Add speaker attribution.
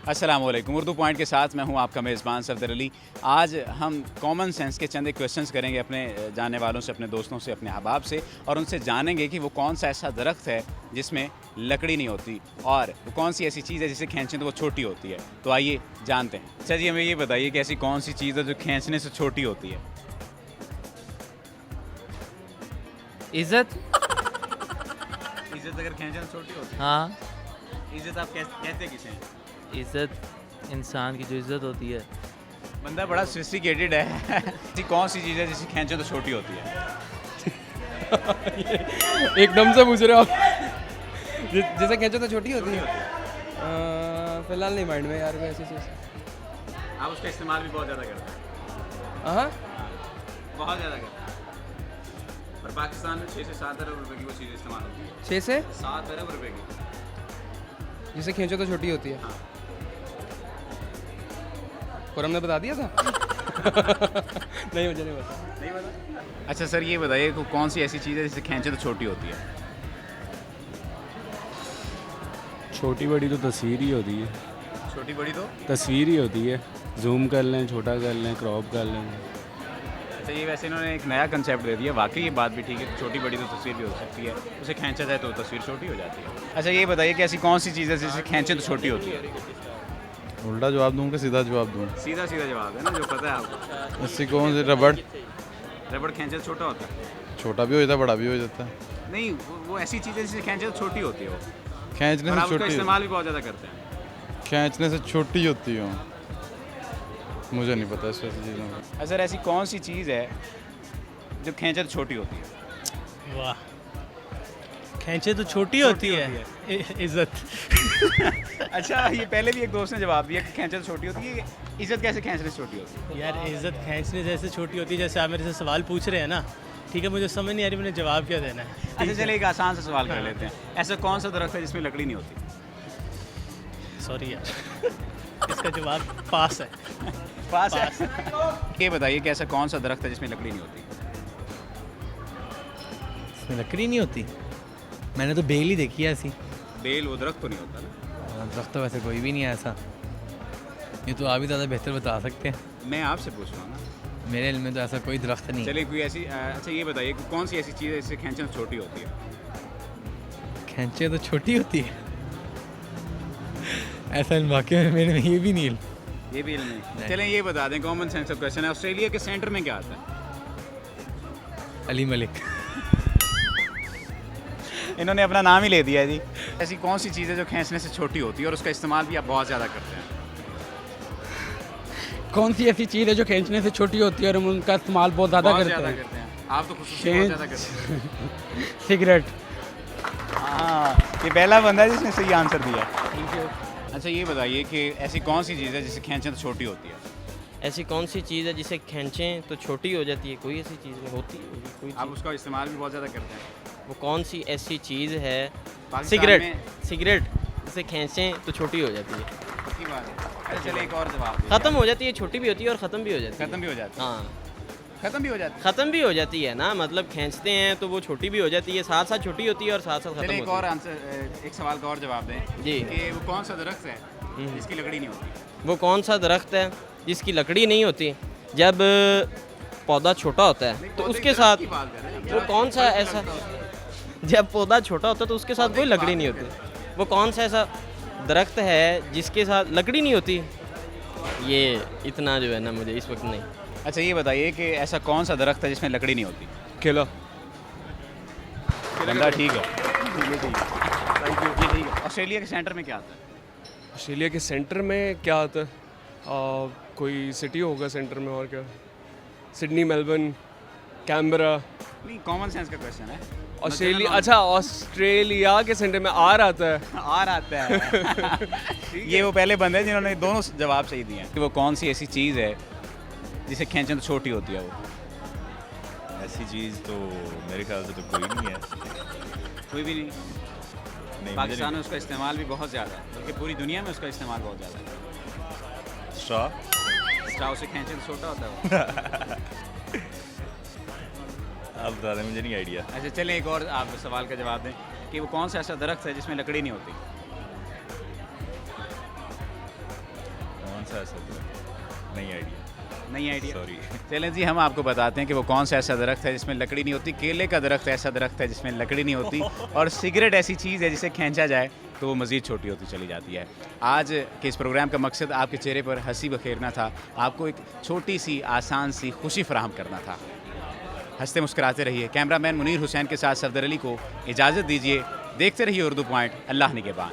Speaker 1: अस्सलाम वालेकुम। उर्दू पॉइंट के साथ मैं हूं आपका मेज़बान सफदर अली। आज हम कॉमन सेंस के चंद क्वेश्चंस करेंगे अपने जानने वालों से, अपने दोस्तों से, अपने अहबाब से, और उनसे जानेंगे कि वो कौन सा ऐसा दरख्त है जिसमें लकड़ी नहीं होती, और वो कौन सी ऐसी चीज़ है जिसे खींचें तो वो छोटी होती है। तो आइए जानते हैं। अच्छा जी, हमें ये बताइए कि ऐसी कौन सी चीज़ है जो खींचने से छोटी होती है?
Speaker 2: इज्जत।
Speaker 1: इज़्ज़त अगर खींचें तो छोटी होती है?
Speaker 2: हाँ,
Speaker 1: इज़्ज़त आप कहते किसे हैं?
Speaker 2: इज्जत इंसान की जो इज्जत होती है।
Speaker 1: बंदा बड़ा सोफिस्टिकेटेड है। ऐसी कौन सी चीज़ है जिसे खींचें तो छोटी होती है?
Speaker 3: एकदम से पूछ रहे हो आप। जैसे खींचो तो छोटी होती है। फिलहाल नहीं माइंड में यार कोई ऐसी चीज़।
Speaker 1: आप उसका इस्तेमाल भी बहुत ज़्यादा करते हैं।
Speaker 3: हाँ,
Speaker 1: बहुत ज़्यादा करते हैं। और पाकिस्तान में 6 से 7 अरब रुपए की वो चीज़ इस्तेमाल होती है।
Speaker 3: 6 से
Speaker 1: 7 अरब रुपए की।
Speaker 3: जिसे खींचो तो छोटी होती है।
Speaker 1: हाँ।
Speaker 3: और हमने बता दिया था। नहीं, मुझे नहीं पता।
Speaker 1: नहीं पता? अच्छा सर, ये बताइए कि कौन सी ऐसी चीज़ है जिसे खींचे तो छोटी होती है?
Speaker 4: छोटी बड़ी तो तस्वीर ही होती है।
Speaker 1: छोटी बड़ी तो?
Speaker 4: तस्वीर ही होती है। जूम कर लें, छोटा कर लें, क्रॉप कर लें।
Speaker 1: अच्छा, ये वैसे इन्होंने एक नया कंसेप्ट दे दिया। वाकई ये बात भी ठीक है, छोटी बड़ी तो तस्वीर भी हो सकती है। उसे खींचा जाए तो तस्वीर छोटी हो जाती है। अच्छा, ये बताइए कि ऐसी कौन सी चीज़ है जिसे खींचे तो छोटी होती है?
Speaker 5: उल्टा जवाब दूँ कि सीधा जवाब दूँ?
Speaker 1: सीधा सीधा जवाब है ना, जो पता है आपको।
Speaker 5: ऐसी कौन सी रबड़?
Speaker 1: रबड़ खींचे तो छोटा होता है?
Speaker 5: छोटा भी हो जाता है, बड़ा भी हो जाता है।
Speaker 1: नहीं, वो ऐसी चीज़ है जिसे खींचे तो छोटी होती है वो,
Speaker 5: खींचने
Speaker 1: और
Speaker 5: से
Speaker 1: आप उसका
Speaker 5: छोटी,
Speaker 1: इस्तेमाल भी बहुत ज़्यादा करते हैं।
Speaker 5: खींचने से छोटी होती हो। मुझे नहीं पता इस वैसी चीज़ों का।
Speaker 1: अच्छा सर, ऐसी कौन सी चीज़ है जो खींचे तो छोटी होती है?
Speaker 6: वाह, खींचे तो छोटी होती है इज्जत।
Speaker 1: अच्छा, ये पहले भी एक दोस्त ने जवाब दिया कि खींचे तो छोटी होती है। इज्जत कैसे खींचने से छोटी होती है?
Speaker 6: यार इज्जत खींचने जैसे छोटी होती है, जैसे आप मेरे से सवाल पूछ रहे हैं ना, ठीक है, मुझे समझ नहीं आ रही मैंने जवाब क्या देना है।
Speaker 1: अच्छा चलिए, एक आसान सा सवाल कर लेते हैं। ऐसा कौन सा दरख्त है जिसमें लकड़ी नहीं होती?
Speaker 6: सॉरी यार, इसका जवाब पास है।
Speaker 1: पास है। ये बताइए कि ऐसा कौन सा दरख्त है जिसमें लकड़ी नहीं होती?
Speaker 7: इसमें लकड़ी नहीं होती? मैंने तो बेल ही देखी है ऐसी।
Speaker 1: बेल वो दरख्त तो नहीं होता ना?
Speaker 7: दरख्त तो वैसे कोई भी नहीं है ऐसा। ये तो आप ही ज़्यादा बेहतर बता सकते हैं।
Speaker 1: मैं आपसे पूछ रहा हूँ ना।
Speaker 7: मेरे इल्म में तो ऐसा कोई दरख्त नहीं है।
Speaker 1: चलिए, कोई ऐसी अच्छा ये बताइए कि कौन सी ऐसी चीज़ है जिससे खींचने से छोटी होती है?
Speaker 7: खींचे तो छोटी होती है। ऐसा वाकई में मेरे में ये भी नहीं।
Speaker 1: ये भी इल्म नहीं। चलें, ये बता दें, कॉमन सेंस का क्वेश्चन है। ऑस्ट्रेलिया के सेंटर में क्या आता है?
Speaker 7: अली मलिक।
Speaker 1: इन्होंने अपना नाम ही ले दिया है जी। ऐसी कौन सी चीज़ है जो खींचने से छोटी होती है और उसका इस्तेमाल भी आप बहुत ज़्यादा करते हैं?
Speaker 3: कौन सी ऐसी चीज़ है जो खींचने से छोटी होती है और हम उनका इस्तेमाल बहुत ज़्यादा
Speaker 1: बहुत
Speaker 3: करते
Speaker 1: ज़्यादा
Speaker 3: हैं?
Speaker 1: करते हैं। आप तो खुद बहुत ज़्यादा करते हैं।
Speaker 3: सिगरेट।
Speaker 1: हाँ, ये पहला बंदा है जिसने सही आंसर दिया। अच्छा, ये बताइए कि ऐसी कौन सी चीज़ है जिसे खींचें तो छोटी होती है?
Speaker 2: ऐसी कौन सी चीज़ है जिसे खींचें तो छोटी हो जाती है? कोई ऐसी चीज़ नहीं होती होगी, कोई
Speaker 1: आप
Speaker 2: चीज़।
Speaker 1: उसका इस्तेमाल भी बहुत ज़्यादा करते हैं।
Speaker 2: वो कौन सी ऐसी चीज़ है?
Speaker 1: पाकिस्तान
Speaker 2: सिगरेट।
Speaker 1: में-
Speaker 2: सिगरेट जिसे खींचें तो छोटी हो जाती है,
Speaker 1: पक्की बात है। अच्छा चलिए, एक और जवाब दीजिए।
Speaker 2: ख़त्म हो जाती है, छोटी भी होती है और ख़त्म भी हो जाती है।
Speaker 1: खत्म भी हो जाती है।
Speaker 2: हाँ,
Speaker 1: खत्म भी हो जाती है।
Speaker 2: ख़त्म भी हो जाती है ना, मतलब खींचते हैं तो वो छोटी भी हो जाती है, साथ साथ छोटी होती है और साथ साथ ख़त्म
Speaker 1: चलिए, एक और
Speaker 2: होती
Speaker 1: आंसर, एक सवाल का और जवाब दें
Speaker 2: जी।
Speaker 1: कि वो कौन सा दरख्त है जिसकी लकड़ी नहीं होती?
Speaker 2: है। वो कौन सा दरख्त है जिसकी लकड़ी नहीं होती? जब पौधा छोटा होता है तो उसके साथ
Speaker 1: की बात कर रहे हैं।
Speaker 2: वो कौन सा ऐसा, जब पौधा छोटा होता है तो उसके साथ कोई लकड़ी नहीं होती। वो कौन सा ऐसा दरख्त है जिसके साथ लकड़ी नहीं होती? ये इतना जो है ना मुझे इस वक्त नहीं।
Speaker 1: अच्छा, ये बताइए कि ऐसा कौन सा दरख्त है जिसमें लकड़ी नहीं होती?
Speaker 3: केला।
Speaker 1: बंदा ठीक है। ये ठीक है। ऑस्ट्रेलिया के सेंटर में क्या आता है?
Speaker 3: ऑस्ट्रेलिया के सेंटर में क्या आता है? कोई सिटी होगा सेंटर में, और क्या? Sydney, Melbourne, Canberra.
Speaker 1: नहीं, कॉमन सेंस का क्वेश्चन है।
Speaker 3: ऑस्ट्रेलिया, अच्छा ऑस्ट्रेलिया के सेंटर में आर आता है।
Speaker 1: आर आता है। ये वो पहले बंदे हैं जिन्होंने दोनों जवाब सही दिए हैं। कि वो कौन सी ऐसी चीज़ है जिसे खींचें तो छोटी होती है? वो
Speaker 8: ऐसी चीज़ तो मेरे ख्याल से तो कोई नहीं है।
Speaker 1: कोई भी नहीं।
Speaker 8: नहीं,
Speaker 1: पाकिस्तान में उसका इस्तेमाल भी बहुत ज़्यादा है, बल्कि पूरी दुनिया में उसका इस्तेमाल बहुत ज़्यादा है।
Speaker 8: स्ट्रॉ।
Speaker 1: स्ट्रॉ से खींचे तो छोटा होता है वो।
Speaker 8: आप बता दें, मुझे नहीं आइडिया।
Speaker 1: अच्छा चलें, एक और आप सवाल का जवाब दें कि वो कौन सा ऐसा दरख्त है जिसमें लकड़ी नहीं होती?
Speaker 8: कौन सा ऐसा नहीं आइडिया
Speaker 1: नहीं आइडिया?
Speaker 8: सॉरी
Speaker 1: चलें जी, हम आपको बताते हैं कि वो कौन सा ऐसा दरख्त है जिसमें लकड़ी नहीं होती। केले का दरख्त ऐसा दरख्त है जिसमें लकड़ी नहीं होती, और सिगरेट ऐसी चीज़ है जिसे खींचा जाए तो वो मज़ीद छोटी होती चली जाती है। आज के इस प्रोग्राम का मकसद आपके चेहरे पर हंसी बखेरना था, आपको एक छोटी सी आसान सी खुशी फराहम करना था। हंसते मुस्कुराते रहिए। कैमरामैन मुनीर हुसैन के साथ सफदर अली को इजाज़त दीजिए। देखते रहिए उर्दू पॉइंट। अल्लाह निगहबान।